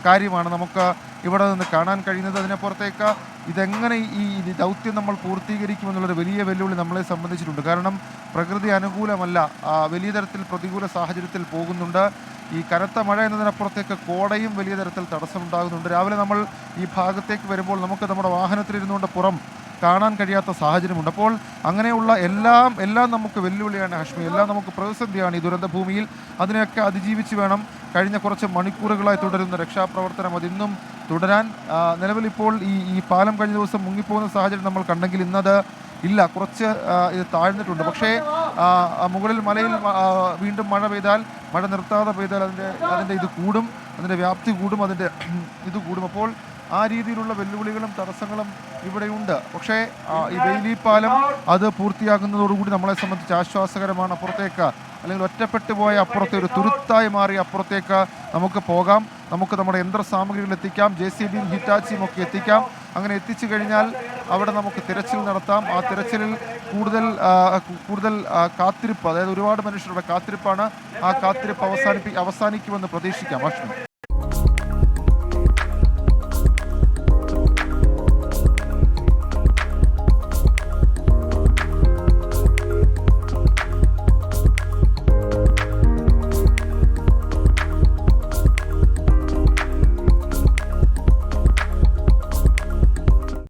കാര്യമാണ് നമുക്ക് ഇവിടെ നിന്ന് കാണാൻ കഴിയുന്നത്. അതിനപ്പുറത്തേക്ക് ഇതെങ്ങനെ ഈ ദൗത്യം നമ്മൾ പൂർത്തീകരിക്കുമെന്നുള്ളൊരു വലിയ വെല്ലുവിളി നമ്മളെ സംബന്ധിച്ചിട്ടുണ്ട്. കാരണം പ്രകൃതി അനുകൂലമല്ല, വലിയ തരത്തിൽ പ്രതികൂല സാഹചര്യത്തിൽ പോകുന്നുണ്ട്. ഈ കനത്ത മഴ എന്നതിനപ്പുറത്തേക്ക് കോടയും വലിയ തരത്തിൽ തടസ്സമുണ്ടാകുന്നുണ്ട്. രാവിലെ നമ്മൾ ഈ ഭാഗത്തേക്ക് വരുമ്പോൾ നമുക്ക് നമ്മുടെ വാഹനത്തിലിരുന്നുകൊണ്ട് പുറം കാണാൻ കഴിയാത്ത സാഹചര്യമുണ്ട്. അപ്പോൾ അങ്ങനെയുള്ള എല്ലാം നമുക്ക് വെല്ലുവിളിയാണ് ഹാഷ്മി, എല്ലാം നമുക്ക് പ്രതിസന്ധിയാണ് ഈ ദുരന്ത ഭൂമിയിൽ. അതിനെയൊക്കെ അതിജീവിച്ച് വേണം കഴിഞ്ഞ കുറച്ച് മണിക്കൂറുകളായി തുടരുന്ന രക്ഷാപ്രവർത്തനം അതിന്നും തുടരാൻ. നിലവിലിപ്പോൾ ഈ പാലം കഴിഞ്ഞ ദിവസം മുങ്ങിപ്പോകുന്ന സാഹചര്യം നമ്മൾ കണ്ടെങ്കിൽ ഇന്നത് ഇല്ല, കുറച്ച് ഇത് താഴ്ന്നിട്ടുണ്ട്. പക്ഷേ മുകളിൽ മലയിൽ വീണ്ടും മഴ നിർത്താതെ പെയ്താൽ അതിൻ്റെ ഇത് കൂടും, അതിൻ്റെ വ്യാപ്തി കൂടും, അതിൻ്റെ ഇത് കൂടും. അപ്പോൾ ആ രീതിയിലുള്ള വെല്ലുവിളികളും തടസ്സങ്ങളും ഇവിടെയുണ്ട്. പക്ഷേ ഈ ബെയിലി പാലം അത് പൂർത്തിയാകുന്നതോടുകൂടി നമ്മളെ സംബന്ധിച്ച് ആശ്വാസകരമാണ്. അപ്പുറത്തേക്ക് അല്ലെങ്കിൽ ഒറ്റപ്പെട്ടു പോയ അപ്പുറത്തെ ഒരു തുരുത്തായി മാറി അപ്പുറത്തേക്ക് നമുക്ക് പോകാം, നമുക്ക് നമ്മുടെ യന്ത്ര സാമഗ്രികൾ എത്തിക്കാം, JCBയും ഹിറ്റാച്ചിയും ഒക്കെ എത്തിക്കാം. അങ്ങനെ എത്തിച്ചു കഴിഞ്ഞാൽ അവിടെ നമുക്ക് തിരച്ചിൽ നടത്താം. ആ തിരച്ചിലിൽ കൂടുതൽ കാത്തിരിപ്പ്, അതായത് ഒരുപാട് മനുഷ്യരുടെ കാത്തിരിപ്പാണ്. ആ കാത്തിരിപ്പ് അവസാനിക്കുമെന്ന് പ്രതീക്ഷിക്കാം.